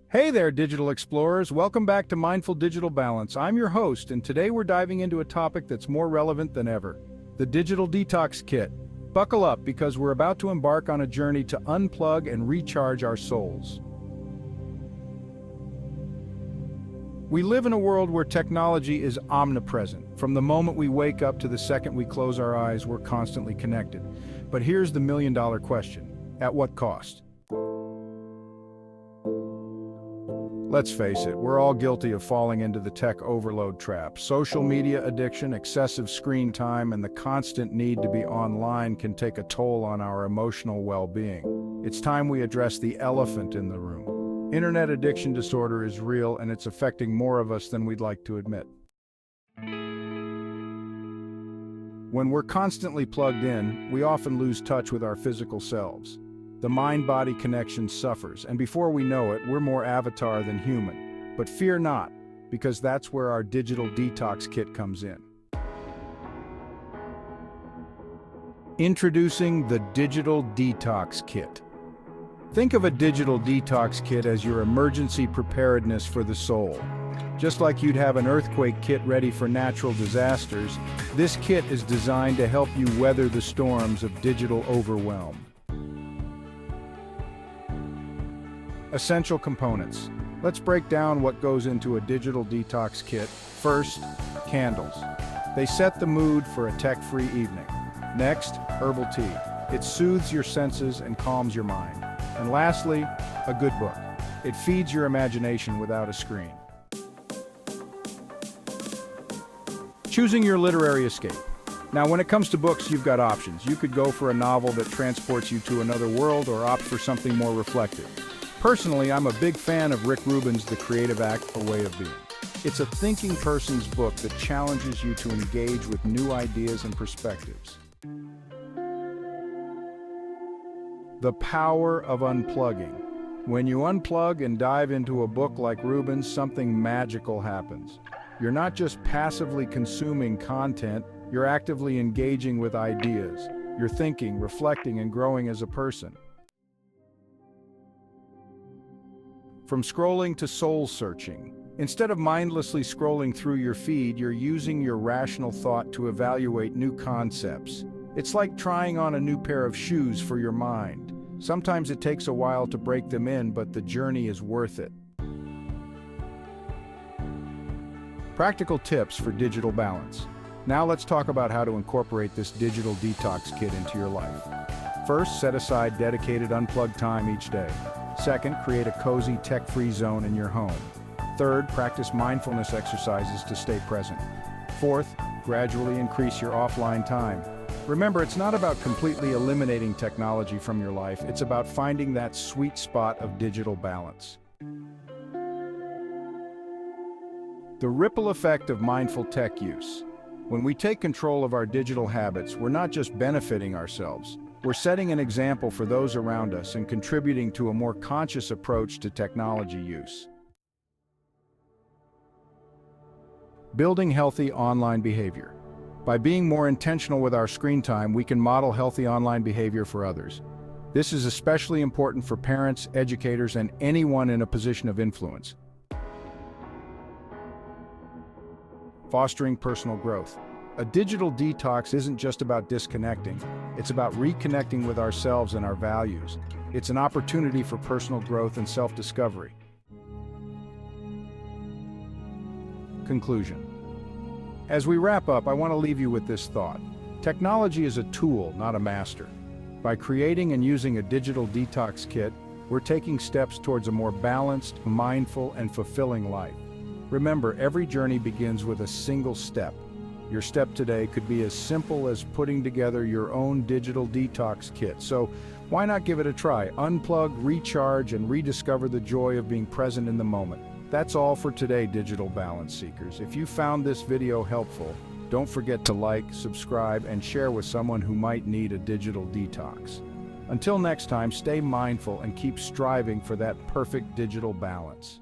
Hey there, digital explorers. Welcome back to Mindful Digital Balance. I'm your host, and today we're diving into a topic that's more relevant than ever, the Digital Detox Kit. Buckle up because we're about to embark on a journey to unplug and recharge our souls. We live in a world where technology is omnipresent. From the moment we wake up to the second we close our eyes, we're constantly connected. But here's the million-dollar question: at what cost? Let's face it, we're all guilty of falling into the tech overload trap. Social media addiction, excessive screen time, and the constant need to be online can take a toll on our emotional well-being. It's time we address the elephant in the room. Internet addiction disorder is real, and it's affecting more of us than we'd like to admit. When we're constantly plugged in, we often lose touch with our physical selves. The mind-body connection suffers, and before we know it, we're more avatar than human. But fear not, because that's where our Digital Detox Kit comes in. Introducing the Digital Detox Kit. Think of a Digital Detox Kit as your emergency preparedness for the soul. Just like you'd have an earthquake kit ready for natural disasters, this kit is designed to help you weather the storms of digital overwhelm. Essential components. Let's break down what goes into a digital detox kit. First, candles. They set the mood for a tech-free evening. Next, herbal tea. It soothes your senses and calms your mind. And lastly, a good book. It feeds your imagination without a screen. Choosing your literary escape. Now, when it comes to books, you've got options. You could go for a novel that transports you to another world or opt for something more reflective. Personally, I'm a big fan of Rick Rubin's The Creative Act, A Way of Being. It's a thinking person's book that challenges you to engage with new ideas and perspectives. The power of unplugging. When you unplug and dive into a book like Rubin's, something magical happens. You're not just passively consuming content, you're actively engaging with ideas. You're thinking, reflecting, and growing as a person. From scrolling to soul-searching. Instead of mindlessly scrolling through your feed, you're using your rational thought to evaluate new concepts. It's like trying on a new pair of shoes for your mind. Sometimes it takes a while to break them in, but the journey is worth it. Practical tips for digital balance. Now let's talk about how to incorporate this digital detox kit into your life. First, set aside dedicated unplugged time each day. Second, create a cozy, tech-free zone in your home. Third, practice mindfulness exercises to stay present. Fourth, gradually increase your offline time. Remember, it's not about completely eliminating technology from your life, it's about finding that sweet spot of digital balance. The ripple effect of mindful tech use. When we take control of our digital habits, we're not just benefiting ourselves. We're setting an example for those around us and contributing to a more conscious approach to technology use. Building healthy online behavior. By being more intentional with our screen time, we can model healthy online behavior for others. This is especially important for parents, educators, and anyone in a position of influence. Fostering personal growth. A digital detox isn't just about disconnecting, it's about reconnecting with ourselves and our values. It's an opportunity for personal growth and self-discovery. Conclusion. As we wrap up, I want to leave you with this thought. Technology is a tool, not a master. By creating and using a digital detox kit, we're taking steps towards a more balanced, mindful, and fulfilling life. Remember, every journey begins with a single step. Your step today could be as simple as putting together your own digital detox kit. So why not give it a try? Unplug, recharge, and rediscover the joy of being present in the moment. That's all for today, digital balance seekers. If you found this video helpful, don't forget to like, subscribe, and share with someone who might need a digital detox. Until next time, stay mindful and keep striving for that perfect digital balance.